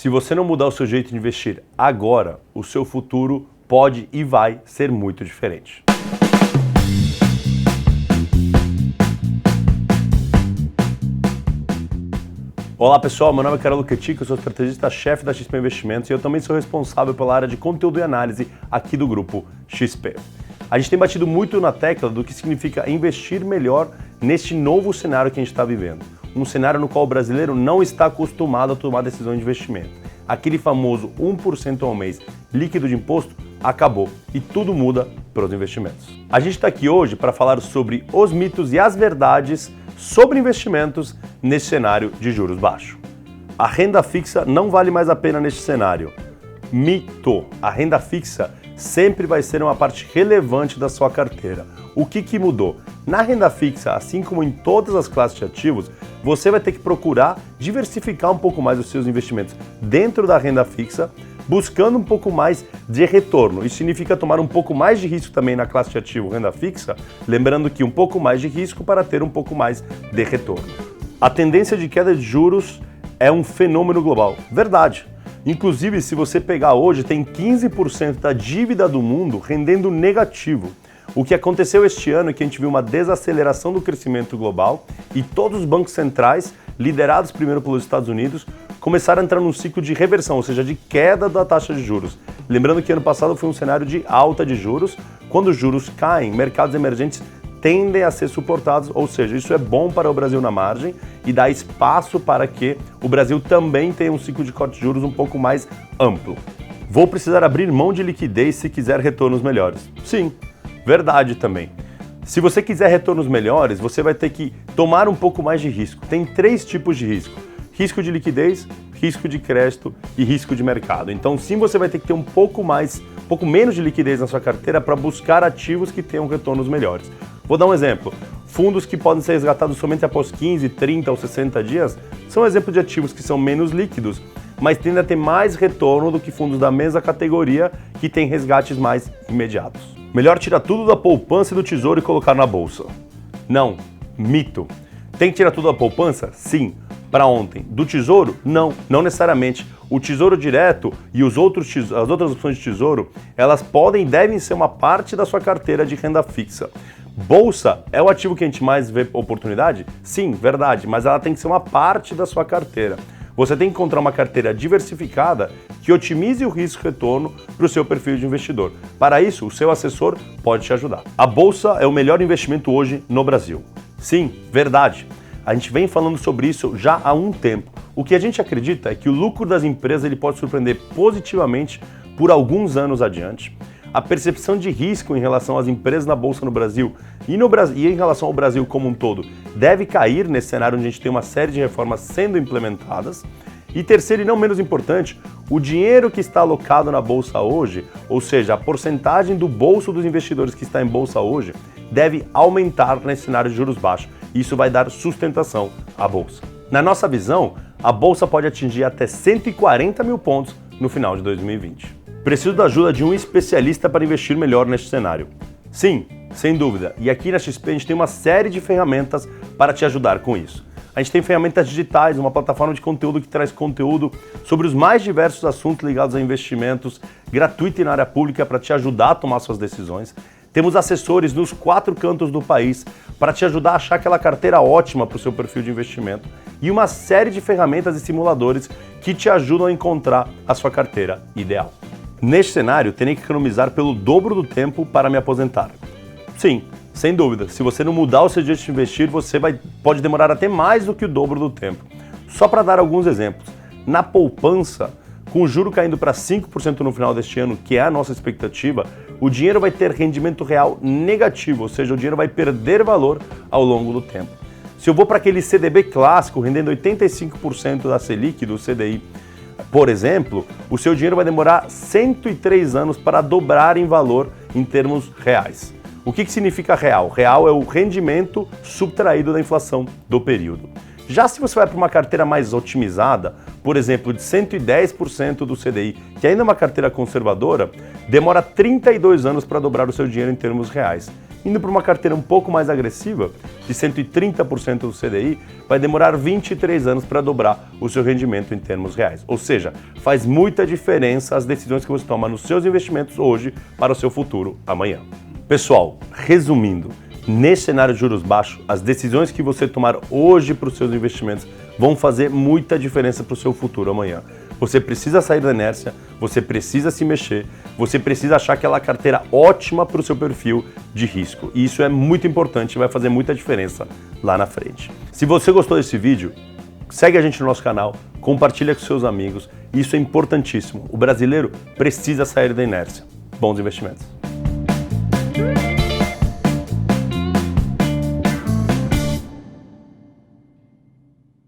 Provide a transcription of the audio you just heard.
Se você não mudar o seu jeito de investir agora, o seu futuro pode e vai ser muito diferente. Olá pessoal, meu nome é Carol Luchetti, eu sou estrategista-chefe da XP Investimentos e eu também sou responsável pela área de conteúdo e análise aqui do grupo XP. A gente tem batido muito na tecla do que significa investir melhor neste novo cenário que a gente está vivendo. Um cenário no qual o brasileiro não está acostumado a tomar decisão de investimento. Aquele famoso 1% ao mês líquido de imposto acabou e tudo muda para os investimentos. A gente está aqui hoje para falar sobre os mitos e as verdades sobre investimentos nesse cenário de juros baixos. A renda fixa não vale mais a pena neste cenário. Mito. A renda fixa sempre vai ser uma parte relevante da sua carteira. O que mudou? Na renda fixa, assim como em todas as classes de ativos, você vai ter que procurar diversificar um pouco mais os seus investimentos dentro da renda fixa, buscando um pouco mais de retorno. Isso significa tomar um pouco mais de risco também na classe de ativo renda fixa, lembrando que um pouco mais de risco para ter um pouco mais de retorno. A tendência de queda de juros é um fenômeno global. Verdade. Inclusive, se você pegar hoje, tem 15% da dívida do mundo rendendo negativo. O que aconteceu este ano é que a gente viu uma desaceleração do crescimento global e todos os bancos centrais, liderados primeiro pelos Estados Unidos, começaram a entrar num ciclo de reversão, ou seja, de queda da taxa de juros. Lembrando que ano passado foi um cenário de alta de juros. Quando os juros caem, mercados emergentes tendem a ser suportados, ou seja, isso é bom para o Brasil na margem e dá espaço para que o Brasil também tenha um ciclo de corte de juros um pouco mais amplo. Vou precisar abrir mão de liquidez se quiser retornos melhores. Sim, verdade também. Se você quiser retornos melhores, você vai ter que tomar um pouco mais de risco. Tem 3 tipos de risco: risco de liquidez, risco de crédito e risco de mercado. Então, sim, você vai ter que ter um pouco menos de liquidez na sua carteira para buscar ativos que tenham retornos melhores. Vou dar um exemplo. Fundos que podem ser resgatados somente após 15, 30 ou 60 dias são exemplos de ativos que são menos líquidos, mas tendem a ter mais retorno do que fundos da mesma categoria que têm resgates mais imediatos. Melhor tirar tudo da poupança e do tesouro e colocar na bolsa. Não, mito. Tem que tirar tudo da poupança? Sim. Para ontem. Do tesouro? Não, não necessariamente. O tesouro direto e as outras opções de tesouro, elas podem e devem ser uma parte da sua carteira de renda fixa. Bolsa é o ativo que a gente mais vê oportunidade? Sim, verdade, mas ela tem que ser uma parte da sua carteira. Você tem que encontrar uma carteira diversificada que otimize o risco-retorno para o seu perfil de investidor. Para isso, o seu assessor pode te ajudar. A Bolsa é o melhor investimento hoje no Brasil. Sim, verdade. A gente vem falando sobre isso já há um tempo. O que a gente acredita é que o lucro das empresas ele pode surpreender positivamente por alguns anos adiante. A percepção de risco em relação às empresas na Bolsa no Brasil e em relação ao Brasil como um todo deve cair nesse cenário onde a gente tem uma série de reformas sendo implementadas. E terceiro e não menos importante, o dinheiro que está alocado na Bolsa hoje, ou seja, a porcentagem do bolso dos investidores que está em Bolsa hoje, deve aumentar nesse cenário de juros baixos. Isso vai dar sustentação à Bolsa. Na nossa visão, a Bolsa pode atingir até 140 mil pontos no final de 2020. Preciso da ajuda de um especialista para investir melhor neste cenário. Sim, sem dúvida. E aqui na XP a gente tem uma série de ferramentas para te ajudar com isso. A gente tem ferramentas digitais, uma plataforma de conteúdo que traz conteúdo sobre os mais diversos assuntos ligados a investimentos, gratuito e na área pública para te ajudar a tomar suas decisões. Temos assessores nos 4 cantos do país para te ajudar a achar aquela carteira ótima para o seu perfil de investimento e uma série de ferramentas e simuladores que te ajudam a encontrar a sua carteira ideal. Neste cenário, terei que economizar pelo dobro do tempo para me aposentar. Sim, sem dúvida, se você não mudar o seu jeito de investir, você pode demorar até mais do que o dobro do tempo. Só para dar alguns exemplos, na poupança, com o juro caindo para 5% no final deste ano, que é a nossa expectativa, o dinheiro vai ter rendimento real negativo, ou seja, o dinheiro vai perder valor ao longo do tempo. Se eu vou para aquele CDB clássico, rendendo 85% da Selic, do CDI, por exemplo, o seu dinheiro vai demorar 103 anos para dobrar em valor em termos reais. O que significa real? Real é o rendimento subtraído da inflação do período. Já se você vai para uma carteira mais otimizada, por exemplo, de 110% do CDI, que ainda é uma carteira conservadora, demora 32 anos para dobrar o seu dinheiro em termos reais. Indo para uma carteira um pouco mais agressiva, de 130% do CDI, vai demorar 23 anos para dobrar o seu rendimento em termos reais. Ou seja, faz muita diferença as decisões que você toma nos seus investimentos hoje para o seu futuro amanhã. Pessoal, resumindo, nesse cenário de juros baixos, as decisões que você tomar hoje para os seus investimentos vão fazer muita diferença para o seu futuro amanhã. Você precisa sair da inércia, você precisa se mexer, você precisa achar aquela carteira ótima para o seu perfil de risco. E isso é muito importante e vai fazer muita diferença lá na frente. Se você gostou desse vídeo, segue a gente no nosso canal, compartilha com seus amigos. Isso é importantíssimo. O brasileiro precisa sair da inércia. Bons investimentos.